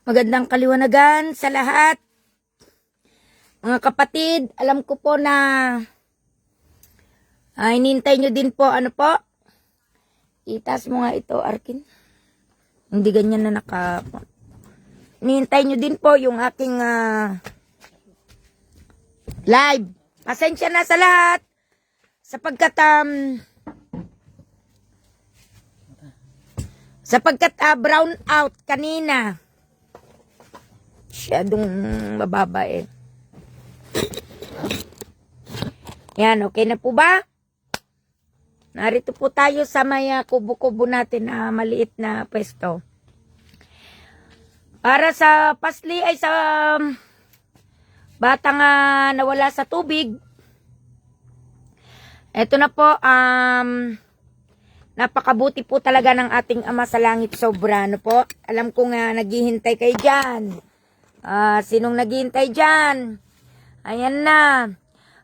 Magandang kaliwanagan sa lahat. Mga kapatid, alam ko po na hinintay nyo din po, ano po? Itaas mo nga ito, Arkin. Hindi ganyan na hinintay nyo din po yung aking live. Pasensya na sa lahat. Sapagkat brown out kanina. Masyadong mababa eh. Yan, okay na po ba? Narito po tayo sa may kubo-kubo natin na maliit na pwesto. Para sa pasli ay sa batang nawala sa tubig. Ito na po, napakabuti po talaga ng ating Ama sa Langit, sobra, ano po? Alam ko nga, naghihintay kayo dyan. Sinong naghihintay dyan? Ayan na.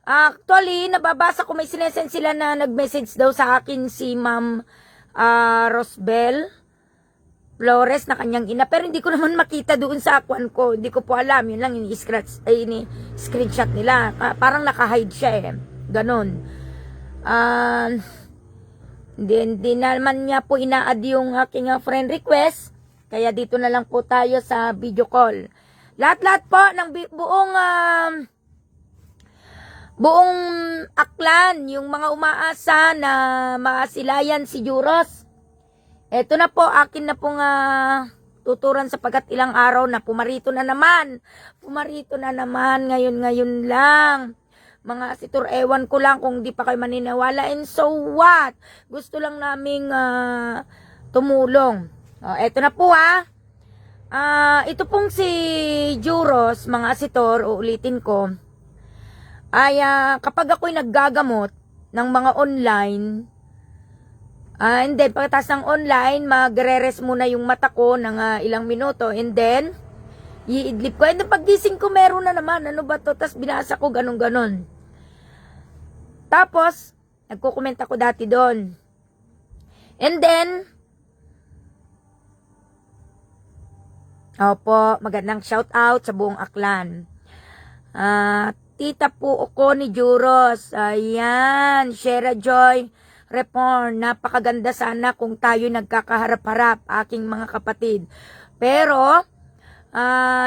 Actually, nababasa ko may sinesend sila na nag-message daw sa akin si Ma'am Rosbel Flores na kanyang ina. Pero hindi ko naman makita doon sa akuan ko. Hindi ko po alam. Yun lang, screenshot nila. Parang naka-hide siya eh. Ganon. Hindi naman niya po ina-add yung aking friend request. Kaya dito na lang po tayo sa video call. Lahat-lahat po ng buong aklan, yung mga umaasa na maasilayan si Juros. Eto na po, akin na pong tuturan sapagkat ilang araw na pumarito na naman. Ngayon lang. Mga situr, ewan ko lang kung di pa kayo maniniwala. And so what? Gusto lang naming tumulong. Eto na po ito pong si Juros, mga asitor, uulitin ko, ay kapag ako'y naggagamot ng mga online, and then pagkatapos ng online, magre-rest muna yung mata ko ng ilang minuto, and then, iidlip ko. And then paggising ko, meron na naman, ano ba to? Tapos binasa ko, ganun-ganon. Tapos, nagko-comment ako dati doon. And then, opo, magandang shout out sa buong aklan. Tita po ako ni Juros. Ayan, Shera Joy Reporn. Napakaganda sana kung tayo nagkakaharap-harap, aking mga kapatid. Pero,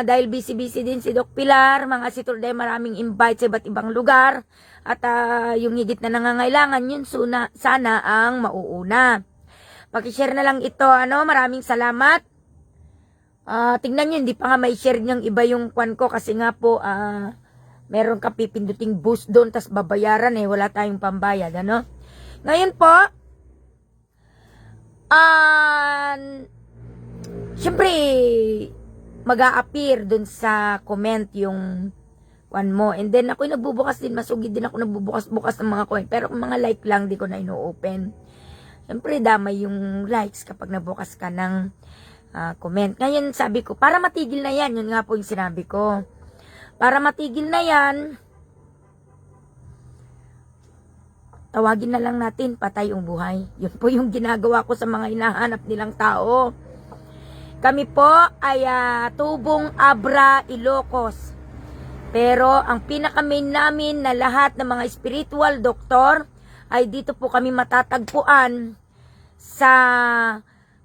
dahil busy-busy din si Doc Pilar, mga siturday, maraming invite sa iba't ibang lugar. At yung higit na nangangailangan, yun sana ang mauuna. Pakishare na lang ito, maraming salamat. Tingnan nyo, hindi pa nga may share niyang iba yung kwan ko kasi nga po, meron ka pipinduting boost doon, tas babayaran wala tayong pambayad, Ngayon po, syempre, mag-a-appear doon sa comment yung kwan mo. And then, ako'y nagbubukas din, masugid din ako nagbubukas-bukas ng mga coin. Pero kung mga like lang, di ko na ino-open. Syempre, damay yung likes kapag nabukas ka ng comment. Ngayon, sabi ko, para matigil na yan, yun nga po yung sinabi ko. Para matigil na yan, tawagin na lang natin, patay ang buhay. Yun po yung ginagawa ko sa mga hinahanap nilang tao. Kami po ay tubong Abra, Ilocos. Pero ang pinaka-main namin na lahat ng mga spiritual doktor ay dito po kami matatagpuan sa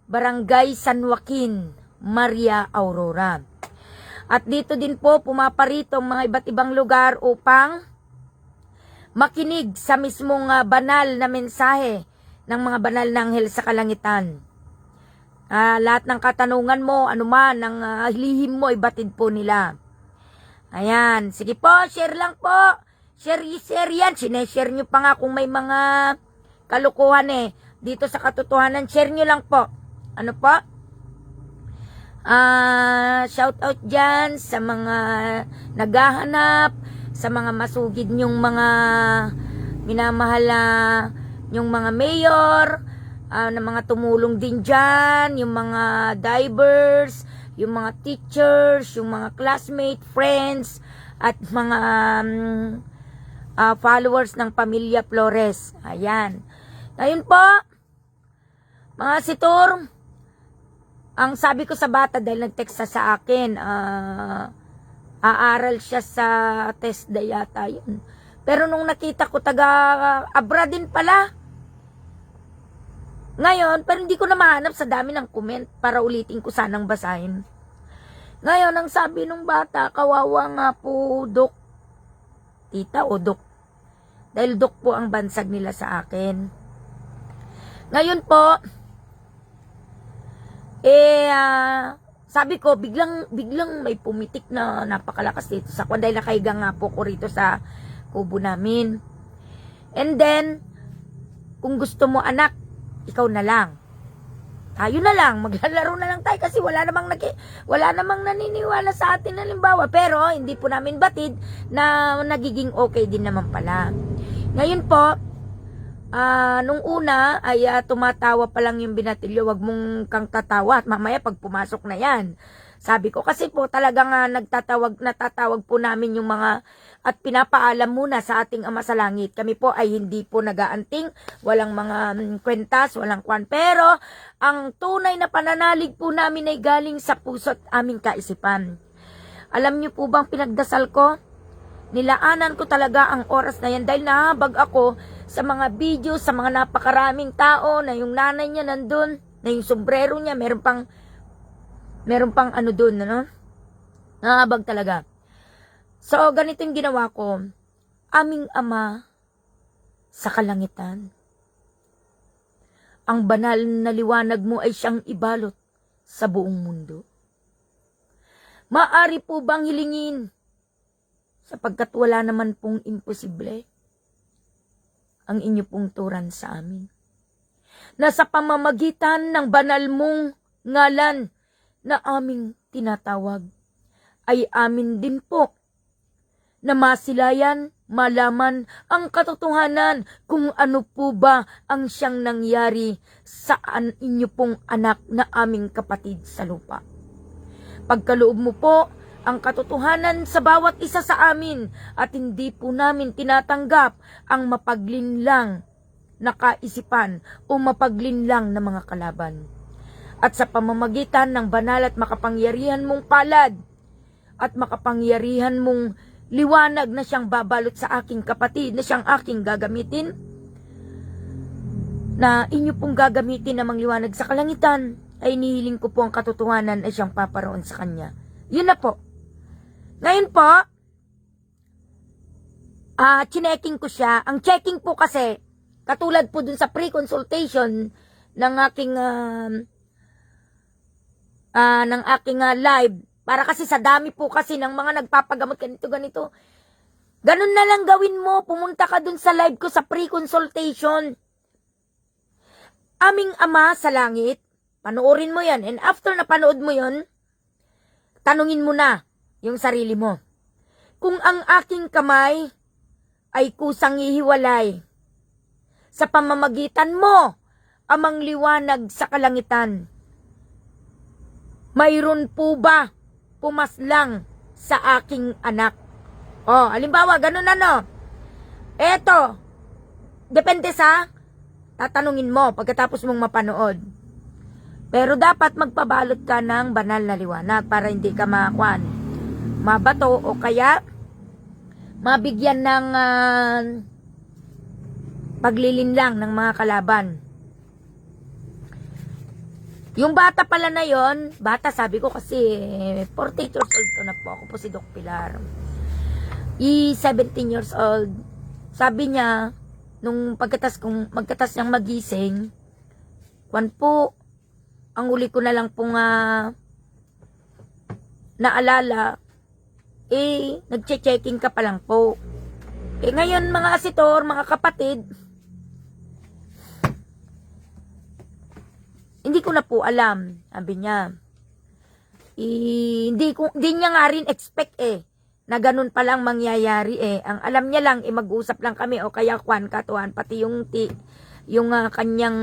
Barangay San Joaquin, Maria Aurora. At dito din po pumaparito mga iba't ibang lugar upang makinig sa mismong banal na mensahe ng mga banal na anghel sa kalangitan. Lahat ng katanungan mo, anuman, ng lihim mo, ibatid po nila. Ayan, sige po, share lang po. Share yan. Sineshare nyo pa nga kung may mga kalukuhan dito sa katotohanan. Share nyo lang po. Ano po? Shout out dyan sa mga naghahanap, sa mga masugid nyong mga minamahal yung mga mayor, na mga tumulong din dyan, yung mga divers, yung mga teachers, yung mga classmate, friends, at mga followers ng Pamilya Flores. Ayan. Ngayon po, mga sitor, Ang sabi ko sa bata, dahil nag-text sa akin, aaral siya sa TESDA yata yun. Pero nung nakita ko, taga-abra din pala. Ngayon, pero hindi ko na mahanap sa dami ng comment para ulitin ko sanang basahin. Ngayon, ang sabi nung bata, kawawa nga po, Dok. Tita o Dok. Dahil Dok po ang bansag nila sa akin. Ngayon po, sabi ko, biglang may pumitik na napakalakas dito sa kwan. Dahil nakahiga nga po ko rito sa kubo namin. And then, kung gusto mo anak, ikaw na lang. Tayo na lang, maglalaro na lang tayo kasi wala namang naniniwala sa atin halimbawa. Pero hindi po namin batid na nagiging okay din naman pala. Ngayon po, nung una ay tumatawa pa lang yung binatilyo, wag mong kang tatawa at mamaya pag pumasok na yan. Sabi ko kasi po talagang natatawag po namin yung mga at pinapaalam muna sa ating Ama sa Langit. Kami po ay hindi po nagaanting, walang mga kwentas, walang kwan. Pero ang tunay na pananalig po namin ay galing sa puso at aming kaisipan. Alam niyo po bang pinagdasal ko? Nilaanan ko talaga ang oras na yan dahil nahabag ako sa mga video, sa mga napakaraming tao na yung nanay niya nandun, na yung sombrero niya, meron pang ano dun, ano? Nahabag talaga. So, ganito yung ginawa ko. Aming Ama sa kalangitan, ang banal na liwanag mo ay siyang ibalot sa buong mundo. Maari po bang hilingin, sapagkat wala naman pong imposible, ang inyo pong turan sa amin, na sa pamamagitan ng banal mong ngalan na aming tinatawag, ay amin din po na masilayan, malaman ang katotohanan kung ano po ba ang siyang nangyari sa inyo pong anak na aming kapatid sa lupa. Pagkaloob mo po ang katotohanan sa bawat isa sa amin at hindi po namin tinatanggap ang mapaglinlang na kaisipan o mapaglinlang na mga kalaban. At sa pamamagitan ng banal at makapangyarihan mong palad at makapangyarihan mong liwanag na siyang babalot sa aking kapatid, na siyang aking gagamitin, na inyo pong gagamitin namang liwanag sa kalangitan, ay nihiling ko po ang katotohanan ay siyang paparoon sa kanya. Yun na po. Ngayon po, checking ko siya. Ang checking po kasi, katulad po dun sa pre-consultation ng aking live, para kasi sa dami po kasi ng mga nagpapagamot ganito. Ganun na lang gawin mo. Pumunta ka dun sa live ko sa pre-consultation. Aming Ama sa langit, panoorin mo yan. And after na panood mo yon, tanungin mo na yung sarili mo. Kung ang aking kamay ay kusang hihiwalay sa pamamagitan mo, amang liwanag sa kalangitan, mayroon po ba pumaslang sa aking anak? O, halimbawa, ganun ano. Eto, depende sa tatanungin mo pagkatapos mong mapanood. Pero dapat magpabalot ka ng banal na liwanag para hindi ka mabato o kaya mabigyan ng paglilinlang ng mga kalaban. Yung bata pala na yon, bata sabi ko kasi 48 years old ko na po. Ako po si Doc Pilar. 17 years old. Sabi niya, nung magkatas niyang magising, kwan po, ang uli ko na lang pong naalala, nagche-checking ka pa lang po. Ngayon mga asitor, mga kapatid, hindi ko na po alam, sabi niya. Hindi niya nga rin expect na ganun palang mangyayari Ang alam niya lang, mag-usap lang kami o kaya kwan katuan, pati yung kanyang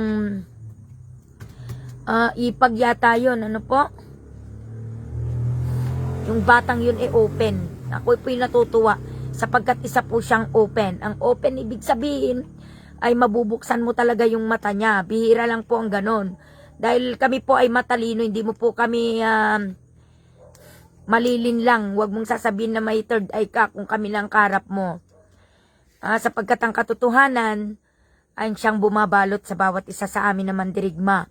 ipag yata yun, ano po? Yung batang yun open. Ako po yung natutuwa sapagkat isa po siyang open. Ang open, ibig sabihin, ay mabubuksan mo talaga yung mata niya. Bihira lang po ang ganon. Dahil kami po ay matalino, hindi mo po kami malilin lang. Huwag mong sasabihin na may third eye ka kung kami lang karap mo. Sapagkat ang katotohanan ay siyang bumabalot sa bawat isa sa amin na mandirigma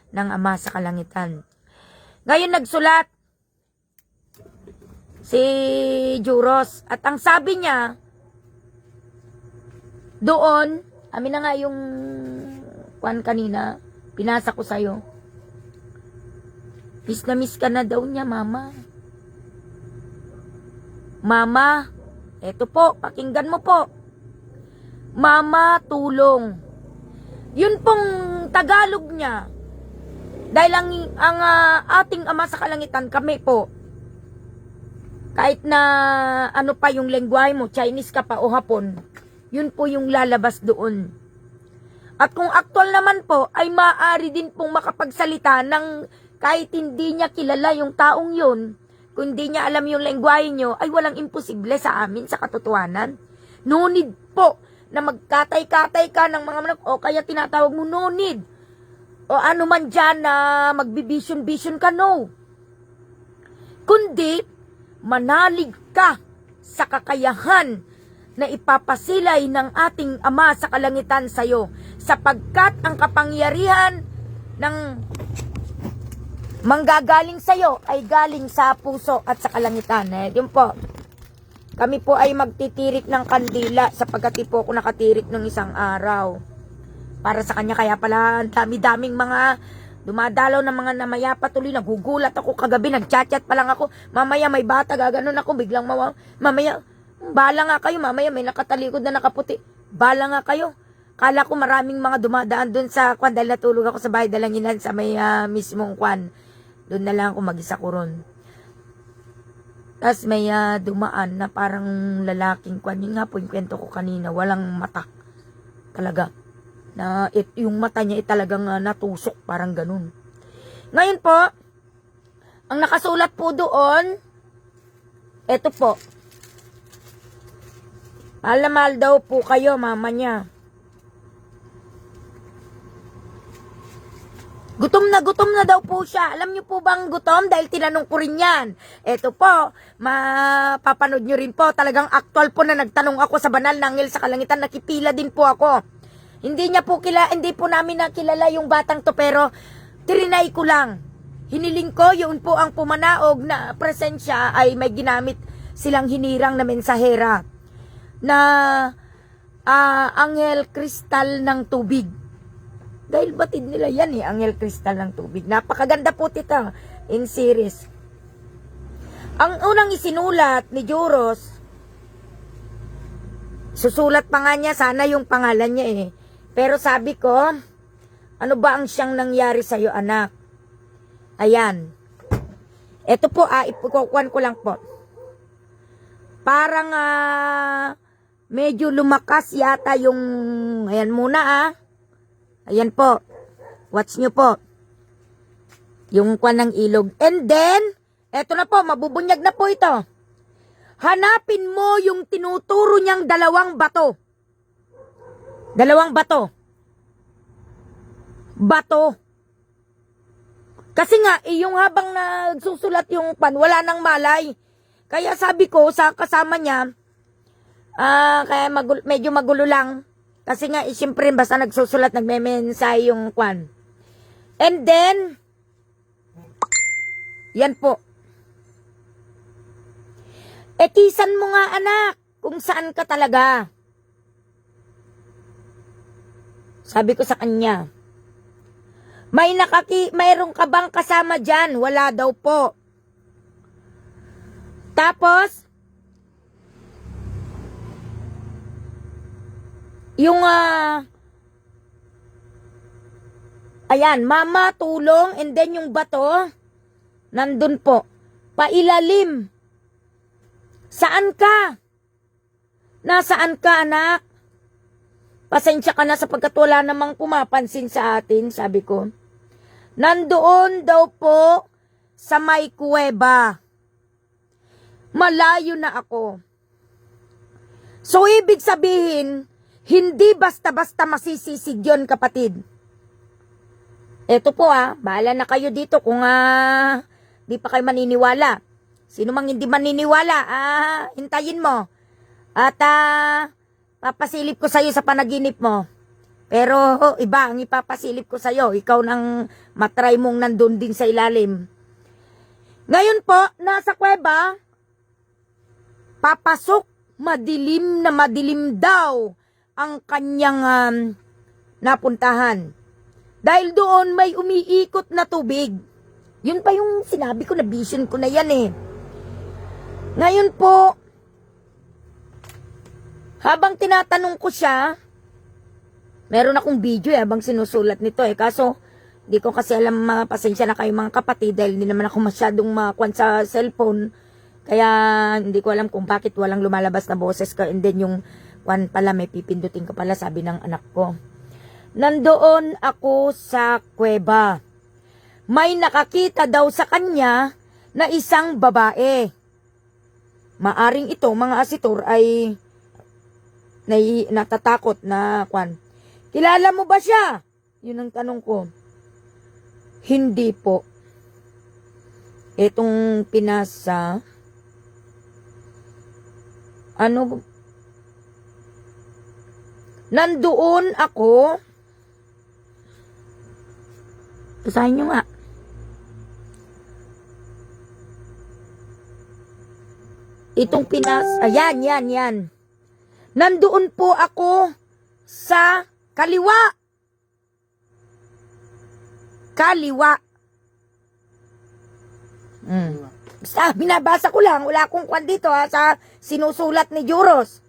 ng Ama sa kalangitan. Ngayon nagsulat si Juros at ang sabi niya doon, amin na nga yung kwan kanina, pinasa ko sa'yo. Miss na miss ka na daw niya, mama. Mama, eto po, pakinggan mo po. Mama, tulong. Yun pong Tagalog niya. Dahil ang ating Ama sa kalangitan, kami po, kahit na ano pa yung lengguwahe mo, Chinese ka pa o Hapon, yun po yung lalabas doon. At kung aktual naman po, ay maaari din pong makapagsalita ng kahit hindi niya kilala yung taong yun, kung hindi niya alam yung lengguwahe nyo, ay walang imposible sa amin sa katotohanan. No need po na magkatay-katay ka ng mga manak, o kaya tinatawag mo no need. O ano man dyan na magbibision-bision ka, no. Kundi, manalig ka sa kakayahan na ipapasilay ng ating Ama sa kalangitan sa'yo, sapagkat ang kapangyarihan ng manggagaling sa'yo ay galing sa puso at sa kalangitan. Yun po, kami po ay magtitirik ng kandila sapagkat po ako nakatirik ng isang araw para sa kanya. Kaya pala dami-daming mga dumadalaw ng mga namaya patuloy. Nagugulat ako kagabi, nagchat-chat pa lang ako, mamaya may bata, gaganon ako, biglang mamaya, bala nga kayo, mamaya may nakatalikod na nakaputi. Bala nga kayo. Kala ko maraming mga dumadaan dun sa kwan dahil natulog ako sa bahay dalanginan sa may mismong kwan. Doon na lang ako mag-isa ko ron. Tapos may dumaan na parang lalaking kwan. Yun nga po yung kwento ko kanina. Walang mata. Talaga. Na yung mata niya talagang natusok. Parang ganun. Ngayon po, ang nakasulat po doon, eto po. Mahal na mahal daw po kayo, mama niya. Gutom na daw po siya. Alam niyo po bang gutom? Dahil tinanong ko rin yan. Eto po, mapapanood niyo rin po. Talagang aktual po na nagtanong ako sa banal na anghel sa kalangitan. Nakipila din po ako. Hindi po namin nakilala yung batang to, pero trinay ko lang. Hiniling ko, yun po ang pumanaog na presensya ay may ginamit silang hinirang na mensahera na anghel kristal ng tubig. Dahil batid nila yan anghel kristal ng tubig. Napakaganda po tita, in series. Ang unang isinulat ni Juros, susulat pa nga niya, sana yung pangalan niya Pero sabi ko, ano ba ang siyang nangyari sa'yo, anak? Ayan. Ito po, ipukukuhan ko lang po. Parang, medyo lumakas yata yung, ayan muna Ayan po. Watch nyo po. Yung kwan ng ilog. And then, eto na po, mabubunyag na po ito. Hanapin mo yung tinuturo niyang dalawang bato. Dalawang bato. Bato. Kasi nga, yung habang nagsusulat yung pan, wala nang malay. Kaya sabi ko sa kasama niya, kaya medyo magulo lang. Kasi nga, siyempre, basta nagsusulat, nagme-mensay yung kwan. And then, yan po. Kisan mo nga, anak, kung saan ka talaga. Sabi ko sa kanya, mayroon ka bang kasama dyan? Wala daw po. Tapos, yung, ayan, mama, tulong, and then yung bato, nandun po, pailalim. Saan ka? Nasaan ka, anak? Pasensya ka na sapagkat wala namang pumapansin sa atin, sabi ko. Nandoon daw po sa may kuweba. Malayo na ako. So, ibig sabihin, hindi basta-basta masisisig yun, kapatid. Eto po bahala na kayo dito kung di pa kayo maniniwala. Sino mang hindi maniniwala, hintayin mo. At papasilip ko sa'yo sa panaginip mo. Pero iba ang ipapasilip ko sa'yo. Ikaw nang matry mong nandun din sa ilalim. Ngayon po, nasa kuweba, papasok, madilim na madilim daw ang kanyang napuntahan. Dahil doon may umiikot na tubig. Yun pa yung sinabi ko na vision ko na yan eh. Ngayon po, habang tinatanong ko siya, meron akong video habang sinusulat nito kaso hindi ko kasi alam, pasensya na kayo mga kapatid dahil hindi naman ako masyadong makuan sa cellphone. Kaya hindi ko alam kung bakit walang lumalabas na boses ko. And then yung kwan pala, may pipindutin ko pala, sabi ng anak ko. Nandoon ako sa kuweba. May nakakita daw sa kanya na isang babae. Maaring ito, mga asitor, ay natatakot na kwan. Kilala mo ba siya? Yun ang tanong ko. Hindi po. Etong pinasa, nandoon ako. Basahin nyo nga. Itong yan. Nandoon po ako sa kaliwa. Basta, binabasa ko lang. Wala akong kwan dito sa sinusulat ni Juros.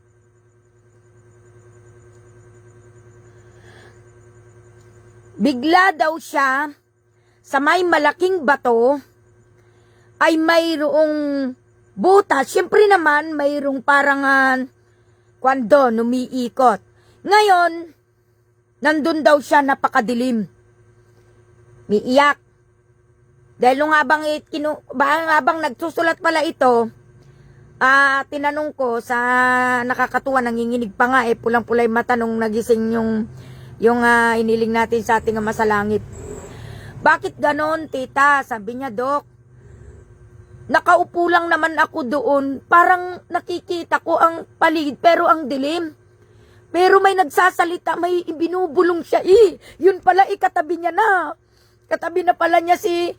Bigla daw siya sa may malaking bato ay mayroong butas. Siyempre naman mayroong parang kwando umiikot. Ngayon, nandun daw siya napakadilim. Miiyak. Dahil nung habang nagsusulat pala ito, tinanong ko sa nakakatuwa, nanginginig pa nga pulang-pulay mata nung nagising yung iniling natin sa ating Ama sa Langit. Bakit ganon, tita? Sabi niya, Dok, nakaupo lang naman ako doon, parang nakikita ko ang paligid, pero ang dilim. Pero may nagsasalita, may binubulong siya. Yun pala, katabi niya na. Katabi na pala niya si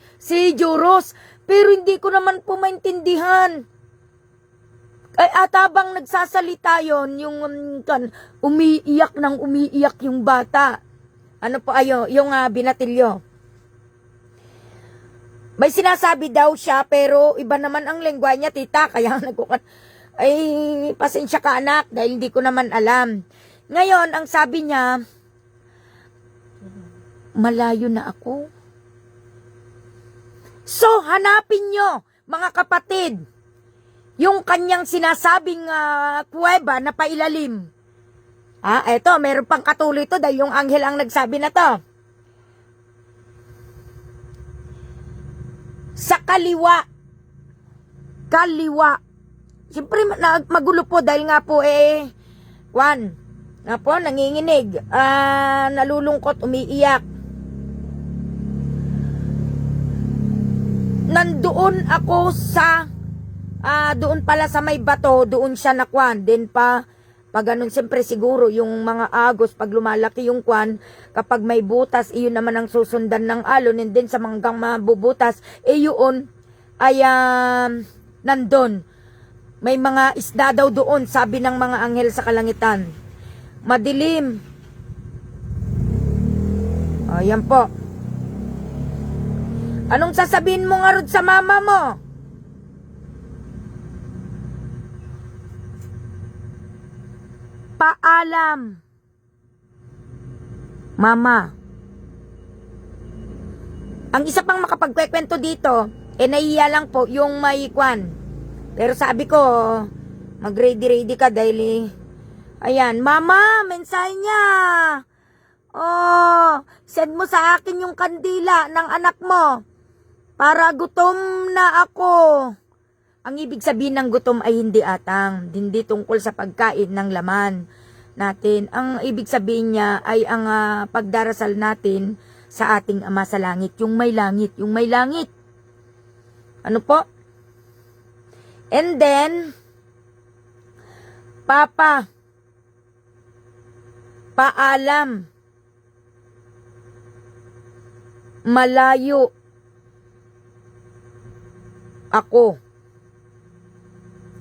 Juros. Pero hindi ko naman po maintindihan. At habang nagsasalita yon, yung umiiyak yung bata. Ano po yung binatilyo. May sinasabi daw siya, pero iba naman ang lengguwa niya, tita. Kaya pasensya ka anak, dahil hindi ko naman alam. Ngayon, ang sabi niya, malayo na ako. So, hanapin nyo, mga kapatid, yung kanyang sinasabing kuweba na pailalim. Eto, meron pang katuloy to dahil yung anghel ang nagsabi na to. Sa kaliwa. Siyempre, magulo po dahil nga po nga po, nanginginig, nalulungkot, umiiyak. Nandoon ako sa doon pala sa may bato, doon siya nakwan. Then pag ganun, siyempre siguro yung mga agos, pag lumalaki yung kwan, kapag may butas, iyon naman ang susundan ng alon. And then sa manggang mabubutas, yun ay nandun. May mga isda daw doon, sabi ng mga anghel sa kalangitan. Madilim. Yan po. Anong sasabihin mo nga ron sa mama mo? Paalam. Mama. Ang isa pang makapagkwekwento dito, nahiya lang po yung may kwan. Pero sabi ko, mag-ready ka dahil ayan, mama, mensahe niya. Send mo sa akin yung kandila ng anak mo. Para gutom na ako. Ang ibig sabihin ng gutom ay hindi atang. Hindi tungkol sa pagkain ng laman natin. Ang ibig sabihin niya ay ang pagdarasal natin sa ating Ama sa langit. Yung may langit, yung may langit. Ano po? And then, Papa, paalam, malayo ako.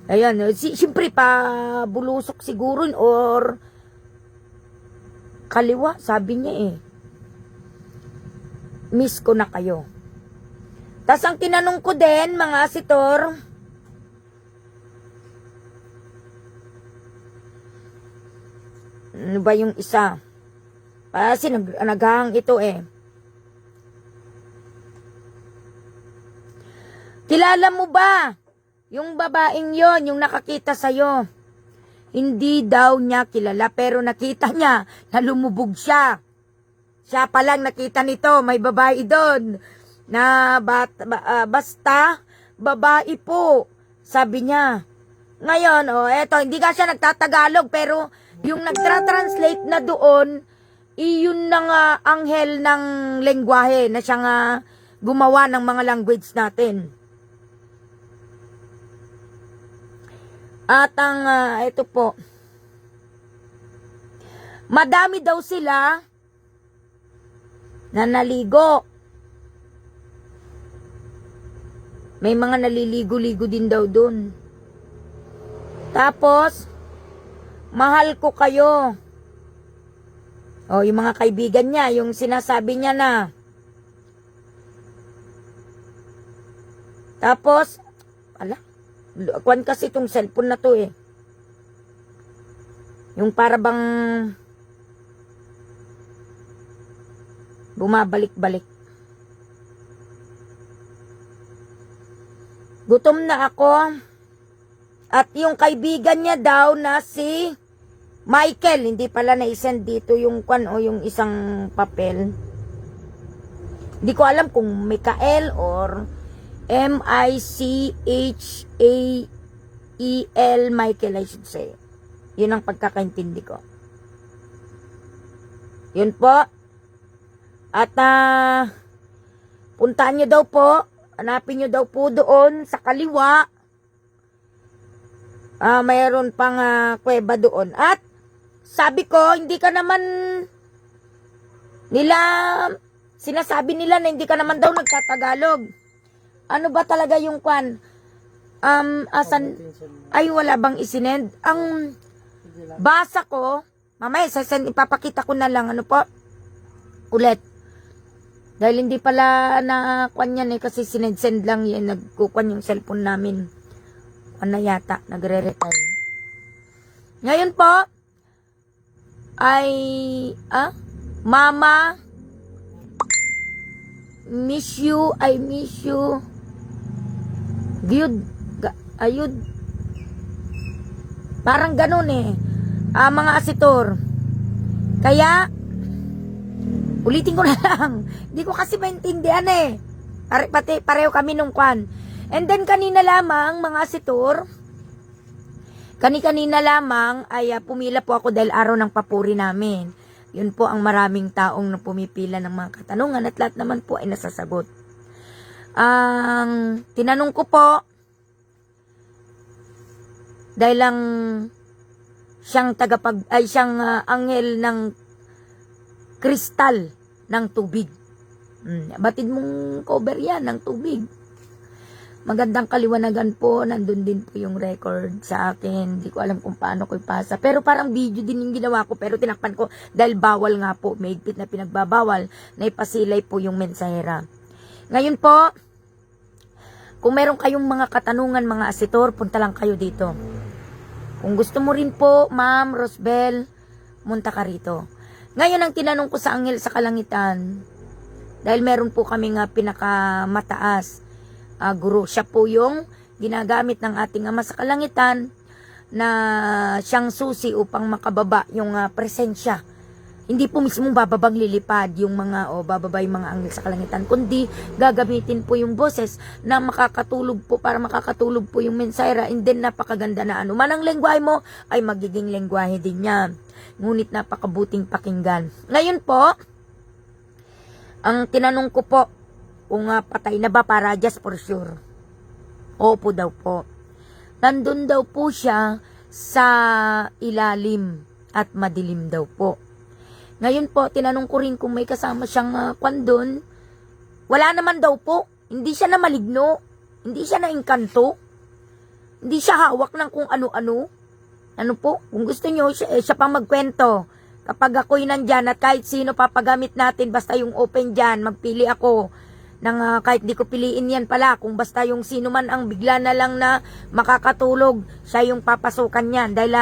Ayan, siyempre pa bulusok siguro or kaliwa, sabi niya eh. Miss ko na kayo. Tas ang tinanong ko din, mga asitor, ano ba yung isa? Kasi naghahang ito eh. Kilala mo ba yung babaeng yon, yung nakakita sa'yo? Hindi daw niya kilala, pero nakita niya na lumubog siya. Siya pa lang nakita nito, may babae doon. Na basta, babae po. Sabi niya. Ngayon, eto, hindi ka siya nagtatagalog, pero yung nagtra-translate na doon, iyon na nga anghel ng lengguwahe na siya nga gumawa ng mga language natin. At ang, ito po, madami daw sila na naligo. May mga naliligo-ligo din daw dun. Tapos, mahal ko kayo. O, yung mga kaibigan niya, yung sinasabi niya na. Tapos, kuwan kasi itong cellphone na to eh. Yung para bang bumabalik-balik. Gutom na ako. At yung kaibigan niya daw na si Michael, hindi pala na-send dito yung kwan o yung isang papel. Hindi ko alam kung Michael or M-I-C-H-A-E-L, Michael, I should say. Yun ang pagkakaintindi ko. Yun po. At puntaan nyo daw po, hanapin nyo daw po doon sa kaliwa. Mayroon pang kuweba doon. At sabi ko, hindi ka naman nila, sinasabi nila na hindi ka naman daw nagtatagalog. Ano ba talaga yung kwan? Asan? Ay, wala bang isinend? Ang basa ko, mamaya, ipapakita ko na lang. Ano po? Ulit. Dahil hindi pala na kwan yan eh, kasi sinend-send lang yan. Nagkukwan yung cellphone namin. Ano yata, nagre-retire. Ngayon po, ay, Mama, miss you, I miss you. Ayud. Parang ganun eh. Mga asitor. Kaya, ulitin ko na lang. Hindi ko kasi maintindihan eh. Pati pareho kami nung kwan. And then kanina lamang, mga asitor, kanina lamang ay pumila po ako dahil araw ng papuri namin. Yun po ang maraming taong na pumipila ng mga katanungan at lahat naman po ay nasasagot. Ang tinanong ko po, dahil lang siyang siyang anghel ng kristal ng tubig. Batid mong cover yan ng tubig. Magandang kaliwanagan po, nandun din po yung record sa akin. Hindi ko alam kung paano ko ipasa. Pero parang video din yung ginawa ko, pero tinakpan ko dahil bawal nga po, may higpit na pinagbabawal na ipasilay po yung mensahera. Ngayon po, kung meron kayong mga katanungan, mga asitor, punta lang kayo dito. Kung gusto mo rin po, Ma'am Rosbel, munta ka rito. Ngayon ang tinanong ko sa anghel sa kalangitan, dahil meron po kami nga pinakamataas guru. Siya po yung ginagamit ng ating Ama sa kalangitan na siyang susi upang makababa yung presensya. Hindi po mismo bababang lilipad yung mga bababa yung mga anghel sa kalangitan, kundi gagamitin po yung boses na makakatulog po para makakatulog po yung mensahera. And then napakaganda na ano man ang lengguwahe mo ay magiging lengguwahe din niya. Ngunit napakabuting pakinggan. Ngayon po, Ang tinanong ko po, kung patay na ba para just for sure. Opo daw po. Nandun daw po siya sa ilalim at madilim daw po. Ngayon po, tinanong ko rin kung may kasama siyang kwan doon. Wala naman daw po. Hindi siya na maligno. Hindi siya na engkanto. Hindi siya hawak ng kung ano-ano. Ano po? Kung gusto nyo, siya pang magkwento. Kapag ako'y nandyan at kahit sino papagamit natin, basta yung open dyan, magpili ako ng kahit di ko piliin yan pala, kung basta yung sino man ang bigla na lang na makakatulog, siya yung papasukan yan. Dahil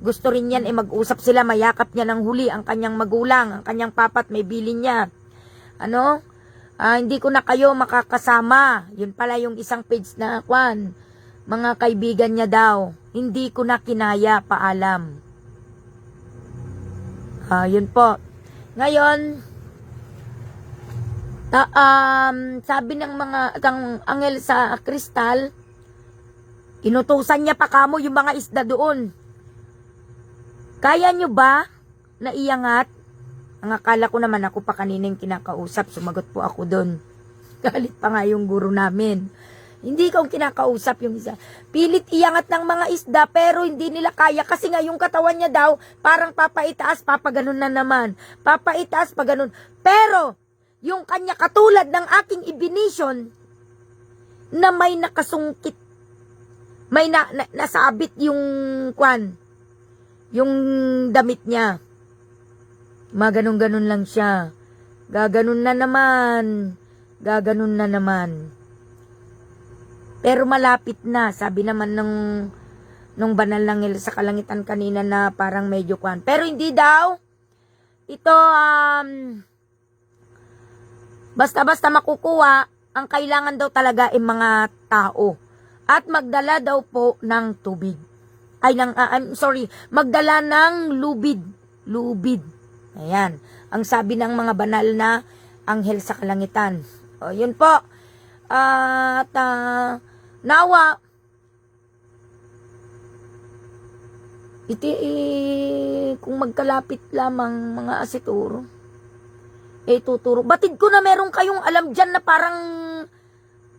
gusto rin yan, mag-usap sila, mayakap niya ng huli ang kanyang magulang, ang kanyang papat, may bilin niya. Ano? Hindi ko na kayo makakasama. Yun pala yung isang page na kwan. Mga kaibigan niya daw. Hindi ko na kinaya, paalam. Yun po. Ngayon, sabi ng mga anghel sa kristal, inutusan niya pa kamo yung mga isda doon. Kaya nyo ba na iangat? Ang akala ko naman ako pa kaninang kinakausap, sumagot po ako doon. Galit pa nga yung guro namin. Hindi ko kinakausap yung isa. Pilit iangat ng mga isda pero hindi nila kaya kasi nga yung katawan niya daw parang papaitaas, papaganon na naman. Papaitaas, paganon. Pero yung kanya katulad ng aking ibinisyon na may nakasungkit, may nasabit yung kwan, yung damit niya. Maganon-ganon lang siya. Gaganon na naman. Gaganon na naman. Pero malapit na, sabi naman nung banal ng ngel sa kalangitan kanina na parang medyo kwan. Pero hindi daw. Ito, basta-basta makukuha, ang kailangan daw talaga ay mga tao. At magdala daw po ng tubig. Ay, magdala ng lubid. Lubid. Ayan. Ang sabi ng mga banal na anghel sa kalangitan. O, yun po. At, nawa, kung magkalapit lamang mga asituro, tuturo. Batid ko na meron kayong alam dyan na parang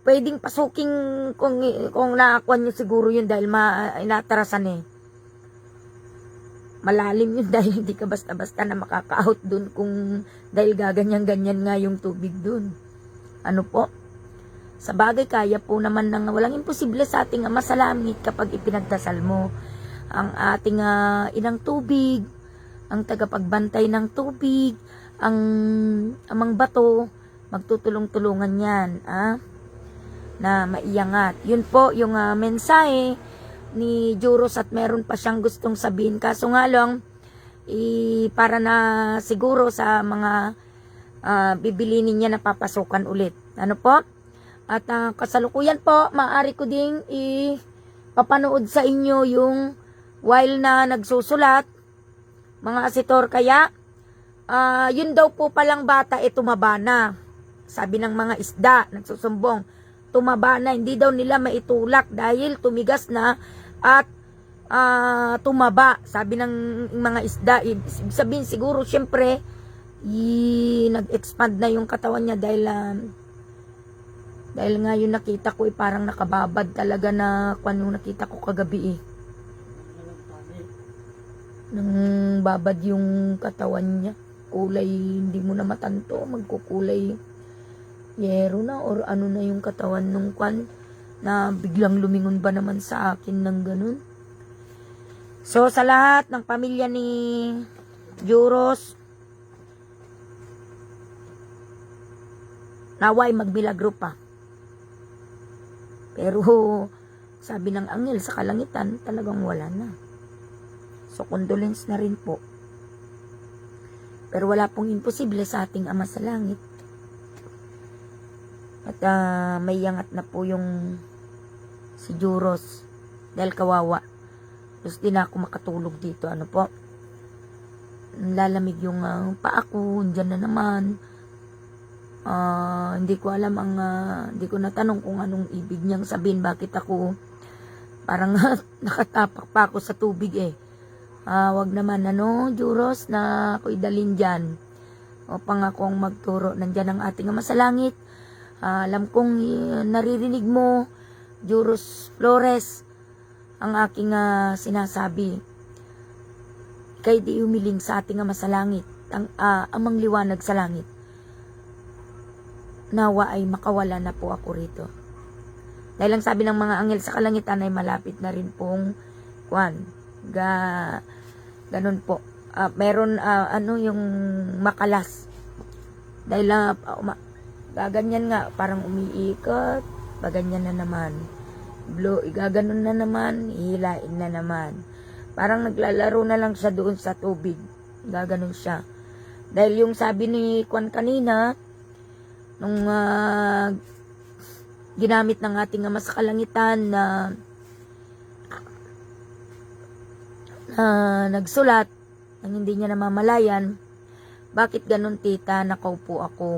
pwedeng pasuking kung nakakuha nyo siguro yun dahil inatarasan eh. Malalim yun dahil hindi ka basta-basta na makaka-out dun kung dahil gaganyan-ganyan nga yung tubig dun. Ano po? Sa bagay, kaya po naman ng walang imposible sa ating Ama sa langit kapag ipinagdasal mo ang ating inang tubig, ang tagapagbantay ng tubig, ang amang bato, magtutulong-tulungan yan, na maiangat. Yun po yung mensahe ni Juros at meron pa siyang gustong sabihin. Kaso nga lang, para na siguro sa mga bibilinin niya na papasukan ulit. Ano po? At kasalukuyan po, maaari ko ding ipapanood sa inyo yung while na nagsusulat, mga asitor. Kaya, yun daw po palang bata, tumaba na. Sabi ng mga isda, nagsusumbong, tumaba na, hindi daw nila maitulak dahil tumigas na at tumaba. Sabi ng mga isda, sabihin siguro, syempre, nag-expand na yung katawan niya dahil nga yung nakita ko parang nakababad talaga na kung ano nakita ko kagabi nang babad yung katawan niya. Kulay, hindi mo na matanto, magkukulay yero na or ano na yung katawan nung kwan na biglang lumingon ba naman sa akin ng ganun. So sa lahat ng pamilya ni Juros, naway magmilagro pa. Pero sabi ng anghel sa kalangitan, talagang wala na. So condolence na rin po. Pero wala pong imposible sa ating Ama sa langit. At may yangat na po yung si Juros dahil kawawa. Tapos di na ako makatulog dito. Ano po? Lalamig yung paa ko. Diyan na naman. Hindi ko alam hindi ko natanong kung anong ibig niyang sabihin. Bakit ako parang nakatapak pa ako sa tubig eh. Wag naman Juros na ako'y dalin dyan. upang akong magturo. Nandyan ang ating Ama sa langit. Alam kong naririnig mo, Juros Flores, ang aking sinasabi. Kay di umiling sa ating Ama sa langit, ang amang liwanag sa langit. Nawa ay makawala na po ako rito. Dahil lang sabi ng mga anghel sa kalangitan ay malapit na rin pong ganun po. Meron yung makalas. Dahil gaganyan nga, parang umiikot, baganyan na naman. Gaganon na naman, hihilain na naman. Parang naglalaro na lang siya doon sa tubig. Gaganon siya. Dahil yung sabi ni Kwan kanina, nung ginamit ng ating Ama sa kalangitan na nagsulat nang hindi niya namamalayan, bakit ganun tita, nakaupo ako?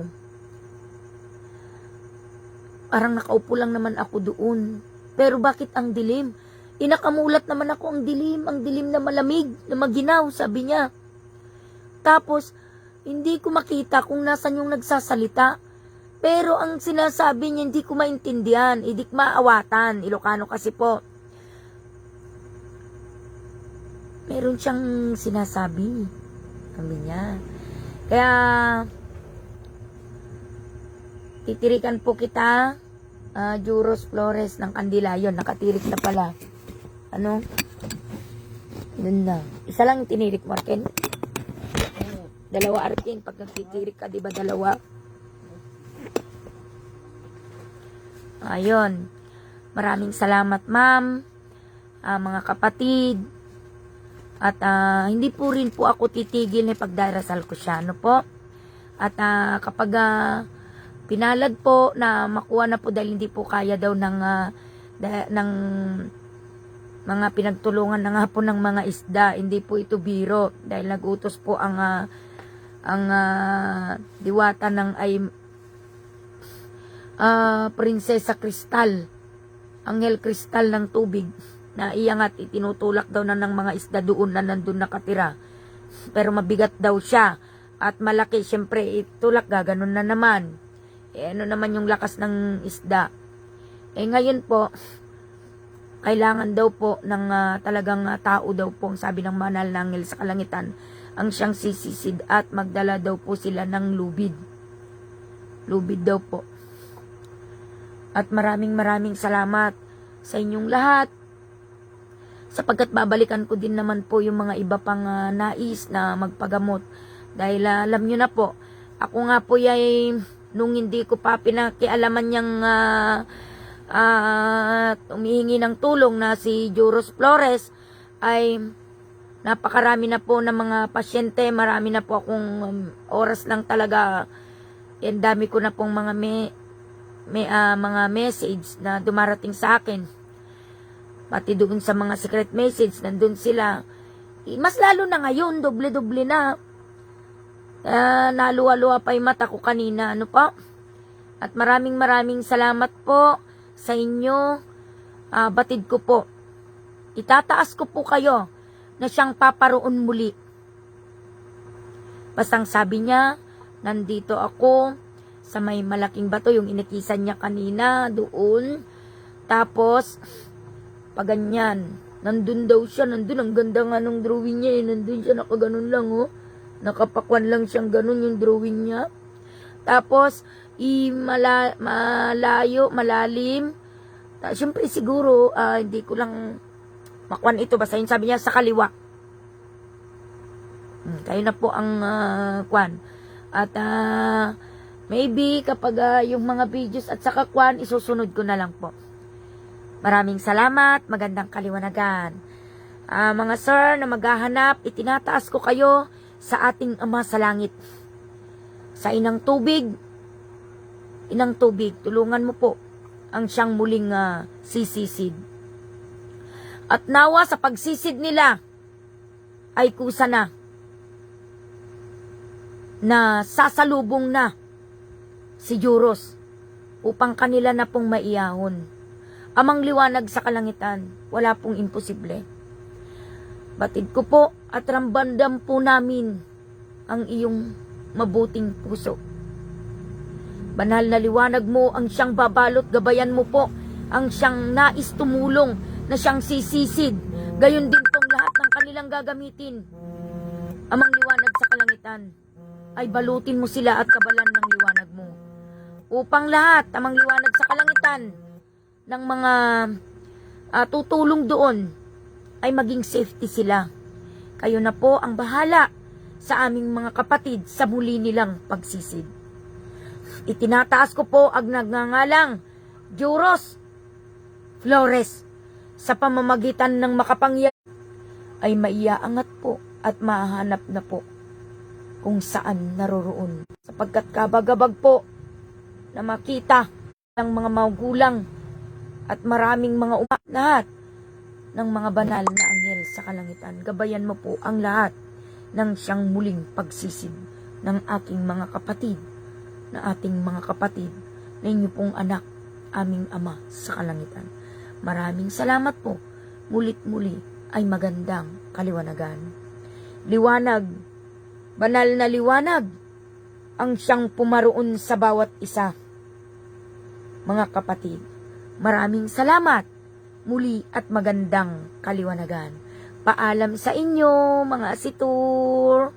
Parang nakaupo lang naman ako doon. Pero bakit ang dilim? Inakamulat naman ako ang dilim na malamig, na maginaw, sabi niya. Tapos, hindi ko makita kung nasan yung nagsasalita. Pero ang sinasabi niya, hindi ko maintindihan. Hindi ko maawatan. Ilocano kasi po. Meron siyang sinasabi. Sabi niya. Kaya, titirikan po kita, Juros Flores ng Kandilayon. Nakatirik na pala. Ano? Yun na. Isa lang tinirik mo, Arken. Dalawa, Arken. Pag nagtitirik ka, di ba dalawa? Ayun. Maraming salamat, ma'am. Mga kapatid. At hindi po rin po ako titigil na pagdarasal ko siya. Ano po? At kapag pinalad po na makuha na po dahil hindi po kaya daw ng mga pinagtulungan na nga po ng mga isda. Hindi po ito biro. Dahil nagutos po ang diwata ng Prinsesa Kristal, Anghel Kristal ng tubig, na iyangat itinutulak daw na ng mga isda doon na nandun nakatira. Pero mabigat daw siya at malaki, syempre itulak gaganon na naman. Ano naman yung lakas ng isda. Ngayon po, kailangan daw po ng talagang tao daw po, sabi ng manal ng anghel sa kalangitan, ang siyang sisisid at magdala daw po sila ng lubid. Lubid daw po. At maraming salamat sa inyong lahat, sapagkat babalikan ko din naman po yung mga iba pang nais na magpagamot. Dahil alam nyo na po, ako nga po ay nung hindi ko pa pinakialaman niyang umihingi ng tulong na si Juros Flores, ay napakarami na po ng mga pasyente. Marami na po akong oras lang talaga. Yan, dami ko na pong mga mga message na dumarating sa akin. Pati doon sa mga secret message, nandun sila. Mas lalo na ngayon, doble-doble na. Naluwa-luwa pa yung mata ko kanina. Ano po? At maraming salamat po sa inyo. Batid ko po. Itataas ko po kayo na siyang paparoon muli. Bastang sabi niya, nandito ako sa may malaking bato, yung inikisan niya kanina doon. Tapos, paganyan. Nandun daw siya, nandun. Ang ganda nga nung drawing niya. Nandun siya, nakaganon lang, oh. Nakapakwan lang siyang ganun yung drawing niya. Tapos, malayo, malalim. Siyempre siguro, hindi ko lang makwan ito. Basta yun sabi niya, sa kaliwa. Kayo na po ang kwan. At, maybe kapag yung mga videos at saka kwan, isusunod ko na lang po. Maraming salamat, magandang kaliwanagan. Mga sir na maghahanap, itinataas ko kayo sa ating Ama sa langit. Sa inang tubig, tulungan mo po ang siyang muling sisisid. At nawa sa pagsisid nila ay kusa na sasalubong na si Juros upang kanila na pong maiyahon. Amang liwanag sa kalangitan, wala pong imposible. Batid ko po at rambandam po namin ang iyong mabuting puso. Banal na liwanag mo ang siyang babalot, gabayan mo po ang siyang nais tumulong na siyang sisisid. Gayon din pong lahat ng kanilang gagamitin. Amang liwanag sa kalangitan, ay balutin mo sila at kabalan ng liwanag mo. Upang lahat, amang liwanag sa kalangitan, ng mga tutulong doon, ay maging safety sila. Kayo na po ang bahala sa aming mga kapatid sa muli nilang pagsisid. Itinataas ko po ang nagngangalang Juros Flores sa pamamagitan ng makapangyarihan ay maiaangat po at mahanap na po kung saan naroroon. Sapagkat kabagabag po na makita ng mga magulang at maraming mga lahat ng mga banal na anghel sa kalangitan. Gabayan mo po ang lahat ng siyang muling pagsisid ng aking mga kapatid, na ating mga kapatid, na inyo pong anak, aming Ama sa kalangitan. Maraming salamat po. Mulit-muli ay magandang kaliwanagan. Liwanag, banal na liwanag, ang siyang pumaroon sa bawat isa. Mga kapatid, maraming salamat. Muli at magandang kaliwanagan. Paalam sa inyo, mga asitur.